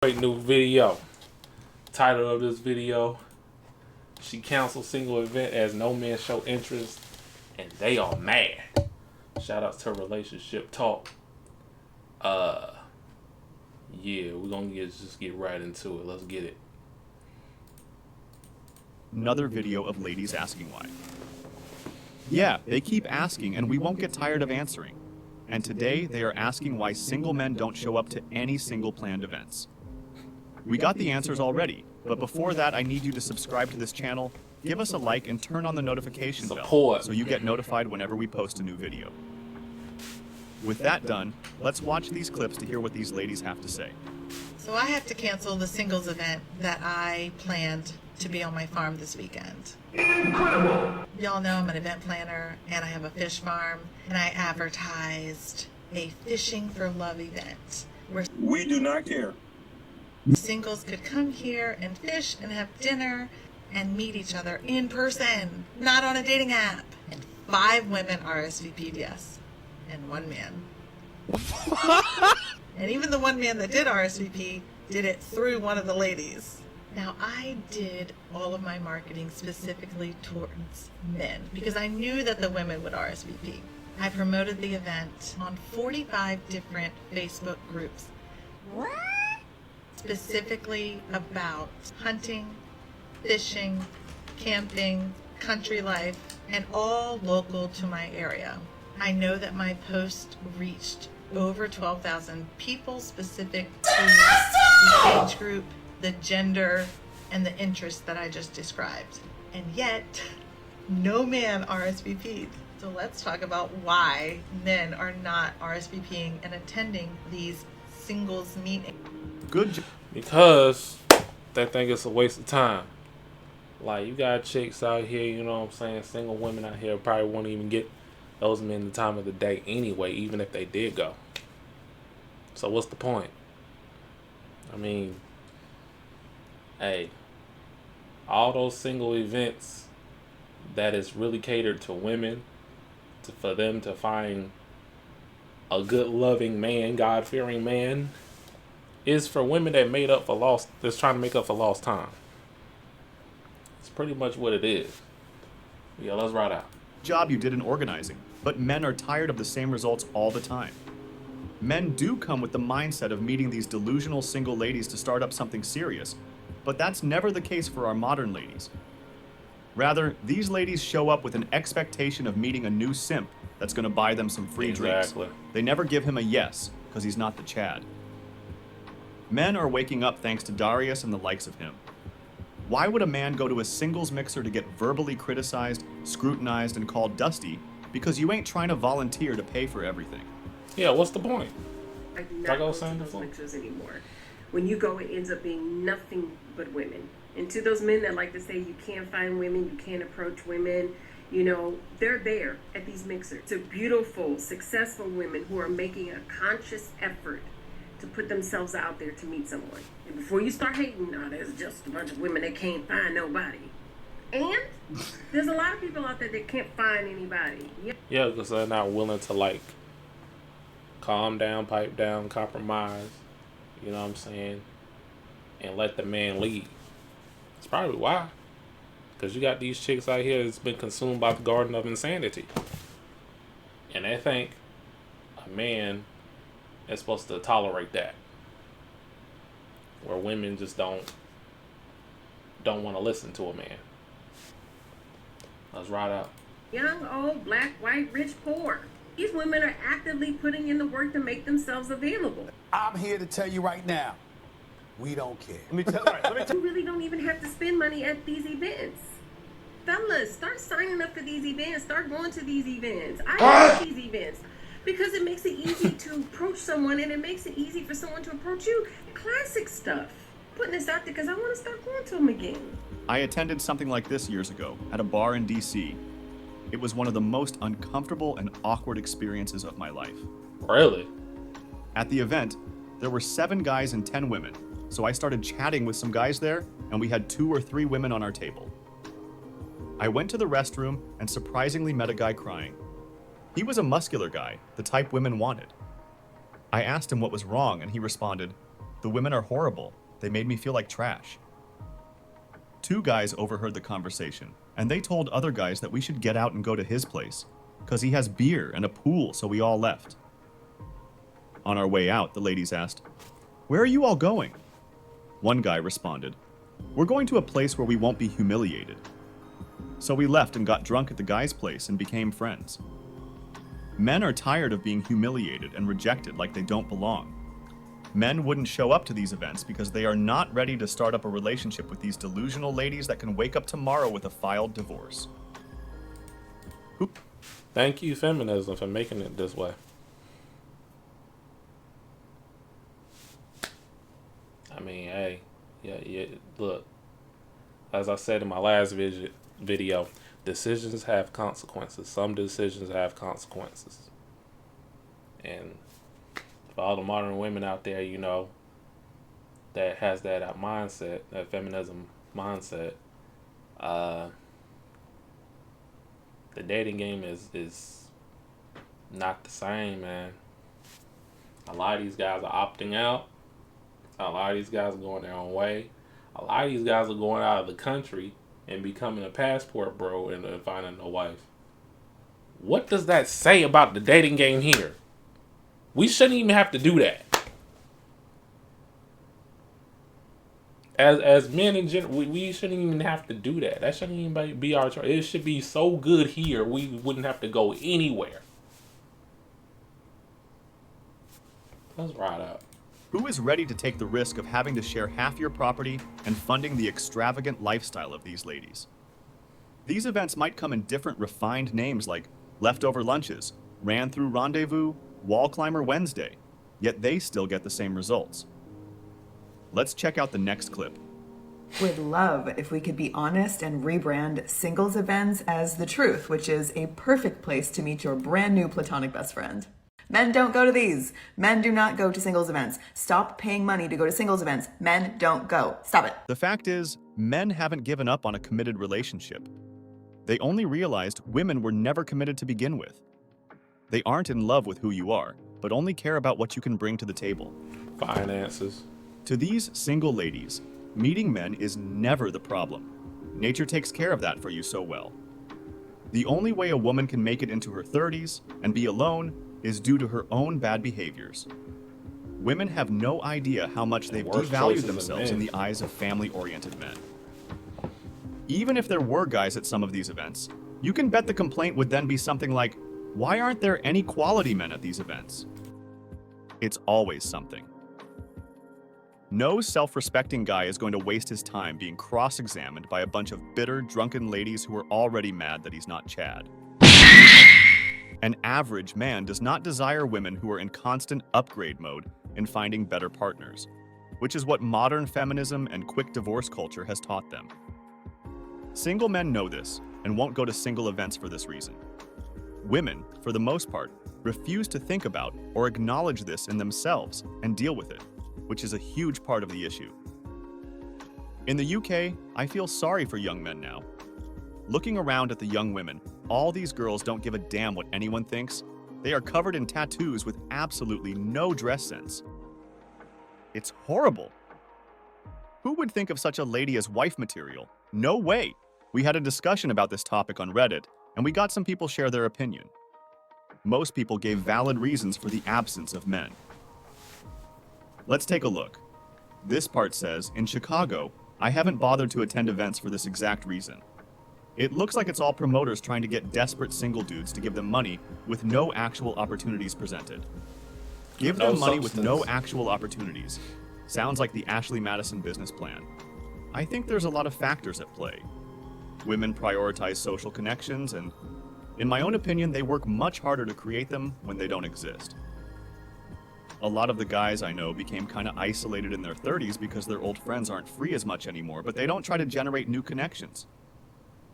Great new video. Title of this video: she canceled single event as no men show interest and they are mad. Shout out to Relationship Talk. Yeah, we're gonna just get right into it. Let's get it. Another video of ladies asking why. Yeah, they keep asking and we won't get tired of answering. And today they are asking why single men don't show up to any single planned events. We got the answers already, but before that I need you to subscribe to this channel, give us a like, and turn on the notification bell so you get notified whenever we post a new video. With that done, let's watch these clips to hear what these ladies have to say. So I have to cancel the singles event that I planned to be on my farm this weekend. Incredible! Y'all know I'm an event planner and I have a fish farm, and I advertised a Fishing for Love event where we do not care. Singles could come here and fish and have dinner and meet each other in person, not on a dating app. And 5 women RSVP'd yes, and 1 man. And even the 1 man that did RSVP did it through one of the ladies. Now, I did all of my marketing specifically towards men because I knew that the women would RSVP. I promoted the event on 45 different Facebook groups. What? Specifically about hunting, fishing, camping, country life, and all local to my area. I know that my post reached over 12,000 people specific to the age group, the gender, and the interests that I just described. And yet, no man RSVP'd. So let's talk about why men are not RSVPing and attending these singles meetings. Good. Because they think it's a waste of time. Like, you got chicks out here, you know what I'm saying, single women out here probably won't even get those men the time of the day anyway, even if they did go. So what's the point? I mean, hey, all those single events that is really catered to women, for them to find a good loving man, God-fearing man, is for women that's trying to make up for lost time. It's pretty much what it is. Yeah, let's ride out. Job you did in organizing, but men are tired of the same results all the time. Men do come with the mindset of meeting these delusional single ladies to start up something serious, but that's never the case for our modern ladies. Rather, these ladies show up with an expectation of meeting a new simp that's going to buy them some free drinks. They never give him a yes, because he's not the Chad. Men are waking up thanks to Darius and the likes of him. Why would a man go to a singles mixer to get verbally criticized, scrutinized, and called dusty because you ain't trying to volunteer to pay for everything? Yeah, what's the point? I do not go to those mixers anymore. When you go, it ends up being nothing but women. And to those men that like to say you can't find women, you can't approach women, you know, they're there at these mixers. To beautiful, successful women who are making a conscious effort to put themselves out there to meet someone. And before you start hating, nah, there's just a bunch of women that can't find nobody. And there's a lot of people out there that can't find anybody. Yeah, because they're not willing to, like, calm down, pipe down, compromise, you know what I'm saying, and let the man lead. That's probably why. Because you got these chicks out here that's been consumed by the garden of insanity. And they think a man is supposed to tolerate that. Where women just don't want to listen to a man. Let's ride out. Young, old, black, white, rich, poor. These women are actively putting in the work to make themselves available. I'm here to tell you right now, we don't care. You really don't even have to spend money at these events. Fellas, start signing up for these events. Start going to these events. I like these events because it makes it easy to approach someone, and it makes it easy for someone to approach you. Classic stuff. Putting this out there because I want to start going to them again. I attended something like this years ago at a bar in DC. It was one of the most uncomfortable and awkward experiences of my life. Really? At the event, there were 7 guys and 10 women, so I started chatting with some guys there, and we had 2 or 3 women on our table. I went to the restroom and surprisingly met a guy crying. He was a muscular guy, the type women wanted. I asked him what was wrong, and he responded, The women are horrible. They made me feel like trash. 2 guys overheard the conversation, and they told other guys that we should get out and go to his place, because he has beer and a pool, so we all left. On our way out, the ladies asked, "Where are you all going?" One guy responded, "We're going to a place where we won't be humiliated." So we left and got drunk at the guy's place and became friends. Men are tired of being humiliated and rejected like they don't belong. Men wouldn't show up to these events because they are not ready to start up a relationship with these delusional ladies that can wake up tomorrow with a filed divorce. Oop. Thank you, feminism, for making it this way. I mean, hey, yeah, look, as I said in my last video, decisions have consequences. Some decisions have consequences. And for all the modern women out there, you know, that has that mindset, that feminism mindset, the dating game is not the same, man. A lot of these guys are opting out. A lot of these guys are going their own way. A lot of these guys are going out of the country and becoming a passport bro and finding a wife. What does that say about the dating game here? We shouldn't even have to do that. As men in general, we shouldn't even have to do that. That shouldn't even be our choice. It should be so good here, we wouldn't have to go anywhere. Let's ride out. Who is ready to take the risk of having to share half your property and funding the extravagant lifestyle of these ladies? These events might come in different refined names like leftover lunches, ran through rendezvous, wall climber Wednesday, yet they still get the same results. Let's check out the next clip. Would love if we could be honest and rebrand singles events as the truth, which is a perfect place to meet your brand new platonic best friend. Men don't go to these. Men do not go to singles events. Stop paying money to go to singles events. Men don't go. Stop it. The fact is, men haven't given up on a committed relationship. They only realized women were never committed to begin with. They aren't in love with who you are, but only care about what you can bring to the table. Finances. To these single ladies, meeting men is never the problem. Nature takes care of that for you so well. The only way a woman can make it into her 30s and be alone is due to her own bad behaviors. Women have no idea how much they've devalued themselves in the eyes of family-oriented men. Even if there were guys at some of these events, you can bet the complaint would then be something like, "Why aren't there any quality men at these events?" It's always something. No self-respecting guy is going to waste his time being cross-examined by a bunch of bitter, drunken ladies who are already mad that he's not Chad. An average man does not desire women who are in constant upgrade mode in finding better partners, which is what modern feminism and quick divorce culture has taught them. Single men know this and won't go to single events for this reason. Women, for the most part, refuse to think about or acknowledge this in themselves and deal with it, which is a huge part of the issue. In the UK, I feel sorry for young men now. Looking around at the young women, all these girls don't give a damn what anyone thinks. They are covered in tattoos with absolutely no dress sense. It's horrible. Who would think of such a lady as wife material? No way. We had a discussion about this topic on Reddit, and we got some people share their opinion. Most people gave valid reasons for the absence of men. Let's take a look. This part says, in Chicago, I haven't bothered to attend events for this exact reason. It looks like it's all promoters trying to get desperate single dudes to give them money with no actual opportunities presented. Give them money with no actual opportunities. Sounds like the Ashley Madison business plan. I think there's a lot of factors at play. Women prioritize social connections, and in my own opinion, they work much harder to create them when they don't exist. A lot of the guys I know became kind of isolated in their 30s because their old friends aren't free as much anymore, but they don't try to generate new connections.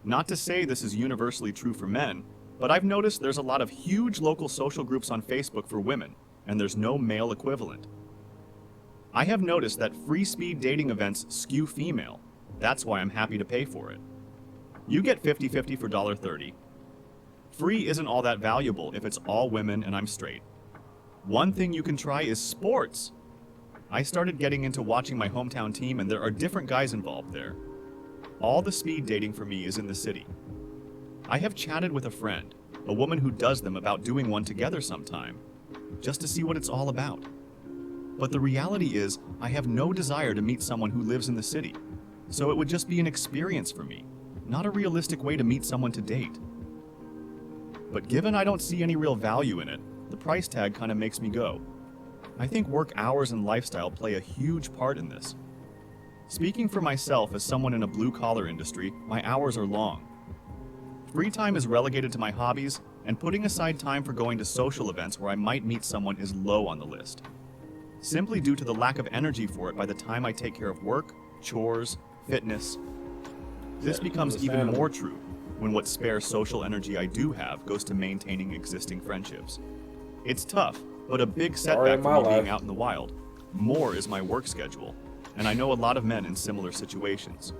Not to say this is universally true for men, but I've noticed there's a lot of huge local social groups on Facebook for women, and there's no male equivalent. I have noticed that free speed dating events skew female. That's why I'm happy to pay for it. You get 50-50 for $1.30. Free isn't all that valuable if it's all women and I'm straight. One thing you can try is sports. I started getting into watching my hometown team, and there are different guys involved there. All the speed dating for me is in the city. I have chatted with a friend, a woman who does them, about doing one together sometime, just to see what it's all about. But the reality is, I have no desire to meet someone who lives in the city, so it would just be an experience for me, not a realistic way to meet someone to date. But given I don't see any real value in it, the price tag kind of makes me go. I think work hours and lifestyle play a huge part in this. Speaking for myself as someone in a blue-collar industry, my hours are long. Free time is relegated to my hobbies, and putting aside time for going to social events where I might meet someone is low on the list, simply due to the lack of energy for it by the time I take care of work, chores, fitness. This becomes even more true when what spare social energy I do have goes to maintaining existing friendships. It's tough, but a big setback for me being out in the wild. More is my work schedule, and I know a lot of men in similar situations.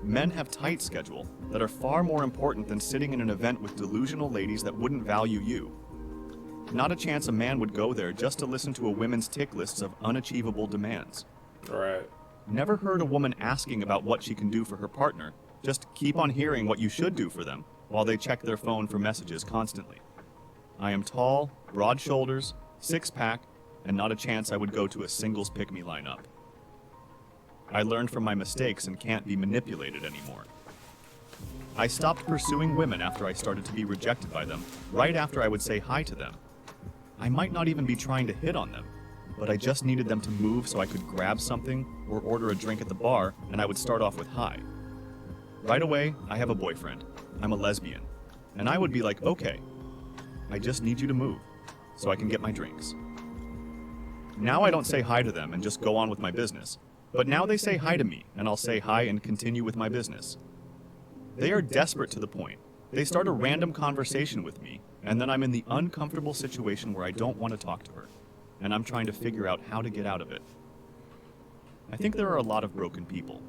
Men have tight schedule that are far more important than sitting in an event with delusional ladies that wouldn't value you. Not a chance a man would go there just to listen to a women's tick lists of unachievable demands. Right. Never heard a woman asking about what she can do for her partner. Just keep on hearing what you should do for them while they check their phone for messages constantly. I am tall, broad shoulders, six-pack, and not a chance I would go to a singles pick-me lineup. I learned from my mistakes and can't be manipulated anymore. I stopped pursuing women after I started to be rejected by them, right after I would say hi to them. I might not even be trying to hit on them, but I just needed them to move so I could grab something or order a drink at the bar, and I would start off with hi. Right away, I have a boyfriend. I'm a lesbian. And I would be like, okay, I just need you to move so I can get my drinks. Now I don't say hi to them and just go on with my business. But now they say hi to me, and I'll say hi and continue with my business. They are desperate to the point. They start a random conversation with me, and then I'm in the uncomfortable situation where I don't want to talk to her, and I'm trying to figure out how to get out of it. I think there are a lot of broken people.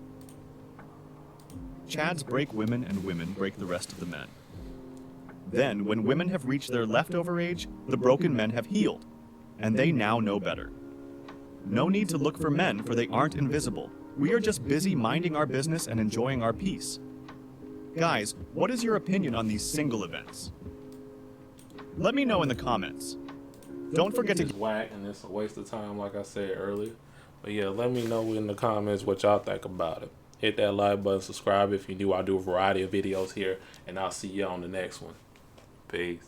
Chads break women, and women break the rest of the men. Then, when women have reached their leftover age, the broken men have healed, and they now know better. No need to look for men, for they aren't invisible. We are just busy minding our business and enjoying our peace. Guys, what is your opinion on these single events? Let me know in the comments. Don't forget to... It's whack and it's a waste of time, like I said earlier. But yeah, let me know in the comments what y'all think about it. Hit that like button, subscribe if you're new. I do a variety of videos here, and I'll see you on the next one. Peace.